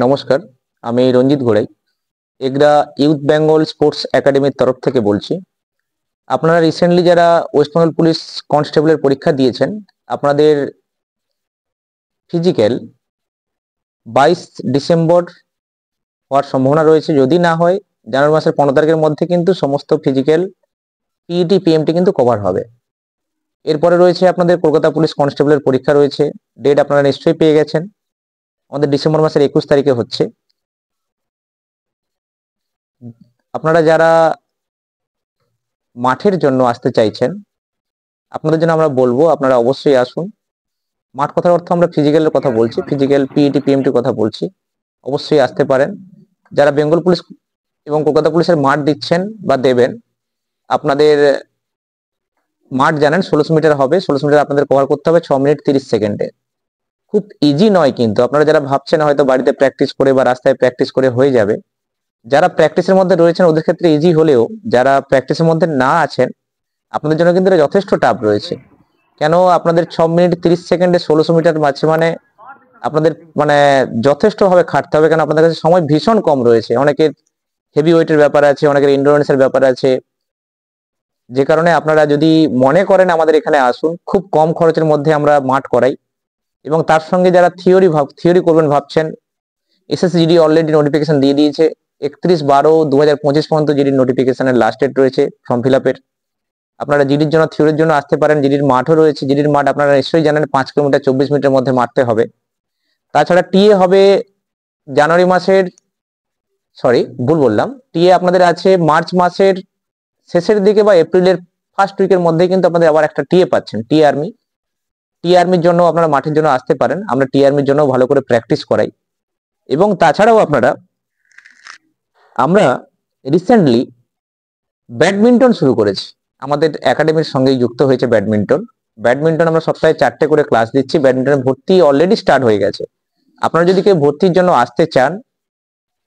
নমস্কার, আমি রঞ্জিত গোড়াই Egra youth Bengal sports একাডেমির তরফ থেকে বলছি। আপনারা রিসেন্টলি যারা ওয়েস্ট বেঙ্গল পুলিশ কনস্টেবলের পরীক্ষা দিয়েছেন, আপনাদের ফিজিক্যাল 22 ডিসেম্বর হওয়ার সম্ভাবনা রয়েছে। যদি না হয় জানুয়ারি মাসের 15 তারিখের মধ্যে কিন্তু সমস্ত ফিজিক্যাল পিইটি পিএমটি কিন্তু কভার হবে। এরপরে রয়েছে আপনাদের কলকাতা পুলিশ কনস্টেবলের পরীক্ষা রয়েছে, ডেট আপনারা নিশ্চয়ই পেয়ে গেছেন। আমাদের ডিসেম্বর মাসের 21 তারিখে হচ্ছে। আপনারা যারা মাঠের জন্য আসতে চাইছেন, আপনাদের জন্য আমরা বলবো আপনারা অবশ্যই আসুন। মাঠ কথার অর্থ আমরা ফিজিক্যালের কথা বলছি, ফিজিক্যাল পিইটি পিএমটির কথা বলছি। অবশ্যই আসতে পারেন। যারা বেঙ্গল পুলিশ এবং কলকাতা পুলিশের মাঠ দিচ্ছেন বা দেবেন, আপনাদের মাঠ জানেন 1600 মিটার হবে। 1600 মিটার আপনাদের কভার করতে হবে 6 মিনিট 30 সেকেন্ডে। খুব ইজি নয় কিন্তু। আপনারা যারা ভাবছেন হয়তো বাড়িতে প্র্যাকটিস করে বা রাস্তায় প্র্যাকটিস করে হয়ে যাবে, যারা প্র্যাকটিসের মধ্যে রয়েছেন ওদের ক্ষেত্রে ইজি হলেও যারা প্র্যাকটিসের মধ্যে না আছেন, আপনাদের জন্য কিন্তু এটা যথেষ্ট টাফ রয়েছে। কেন? আপনাদের 6 মিনিট 30 সেকেন্ডে 1600 মিটার মাঝে মানে আপনাদের যথেষ্টভাবে খাটতে হবে। কেন? আপনাদের কাছে সময় ভীষণ কম রয়েছে। অনেকের হেভি ওয়েটের ব্যাপার আছে, অনেকের এন্ডুরেন্সের ব্যাপার আছে। যে কারণে আপনারা যদি মনে করেন আমাদের এখানে আসুন, খুব কম খরচের মধ্যে আমরা মাঠ করাই। এবং তার সঙ্গে যারা থিওরি করবেন ভাবছেন, এসএসসি অলরেডি নোটিফিকেশন দিয়ে দিয়েছে। 31/12/2025 পর্যন্ত জিডির নোটিফিকেশনের লাস্ট ডেট রয়েছে ফর্ম ফিল আপের। আপনারা জিডির জন্য থিওরির জন্য আসতে পারেন। জিডির মাঠও রয়েছে। জিডির মাঠ আপনারা নিশ্চয়ই জানেন 5 কিলোমিটার 24 মিনিটের মধ্যে মারতে হবে। তাছাড়া টিএ হবে জানুয়ারি মাসের, ভুল বললাম, টিএ আপনাদের আছে মার্চ মাসের শেষের দিকে বা এপ্রিলের ফার্স্ট উইকের মধ্যে কিন্তু আপনাদের আবার একটা টিএ পাচ্ছেন, টি আর্মি। টি আর্মির জন্য আপনারা মাঠের জন্য আসতে পারেন। আমরা টি আর্মির জন্য ভালো করে প্র্যাকটিস করাই। এবং তাছাড়াও আমরা রিসেন্টলি ব্যাডমিন্টন শুরু করেছি। আমাদের একাডেমির সঙ্গেই যুক্ত হয়েছে ব্যাডমিন্টন আমরা সপ্তাহে 4টে করে ক্লাস দিচ্ছি। ব্যাডমিন্টনের ভর্তি অলরেডি স্টার্ট হয়ে গেছে। আপনারা যদি কেউ ভর্তির জন্য আসতে চান,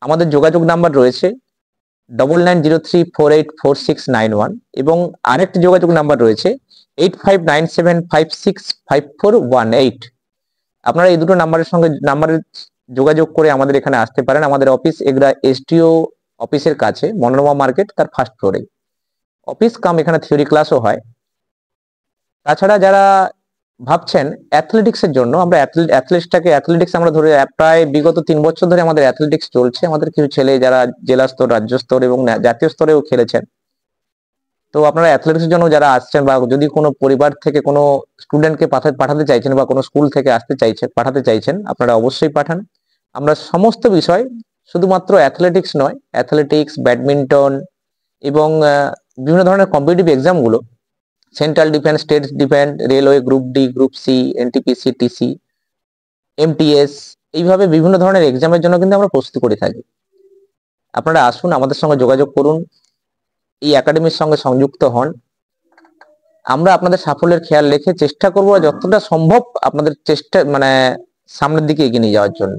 আমাদের যোগাযোগ নাম্বার রয়েছে 9903484691 এবং আরেকটি যোগাযোগ নাম্বার রয়েছে 8597565418। আপনারা এই দুটো নাম্বারে যোগাযোগ করে আমাদের এখানে আসতে পারেন। আমাদের অফিস এগরা এসডিও অফিসের কাছে, মনোরমা মার্কেট, তার ফার্স্ট ফ্লোরে অফিস কাম। এখানে থিওরি ক্লাসও হয়। তাছাড়া যারা ভাবছেন অ্যাথলেটিক্সের জন্য, আমরা অ্যাথলেটিক্স আমরা ধরে প্রায় বিগত 3 বছর ধরে আমাদের অ্যাথলেটিক্স চলছে। আমাদের কিছু ছেলে যারা জেলা স্তর, রাজ্য স্তর এবং জাতীয় স্তরেও খেলেছেন। তো আপনারা অ্যাথলেটিক্সের জন্য যারা আসছেন বা যদি কোনো পরিবার থেকে কোনো স্টুডেন্টকে পাঠাতে চাইছেন বা কোনো স্কুল থেকে পাঠাতে চাইছেন, আপনারা অবশ্যই পাঠান। আমরা সমস্ত বিষয়, শুধুমাত্র অ্যাথলেটিক্স নয়, অ্যাথলেটিক্স, ব্যাডমিন্টন এবং বিভিন্ন ধরনের কম্পিটিটিভ এক্সামগুলো, central defence, state defence, railway, group D, group C, NTPC, TC, MTS, এইভাবে বিভিন্ন ধরনের এক্সামের জন্য কিন্তু আমরা প্রস্তুতি করে থাকি। আপনারা আসুন, আমাদের সঙ্গে যোগাযোগ করুন, এই একাডেমির সঙ্গে সংযুক্ত হন। আমরা আপনাদের সাফল্যের খেয়াল রেখে চেষ্টা করব যতটা সম্ভব আপনাদের সামনের দিকে এগিয়ে নিয়ে যাওয়ার জন্য।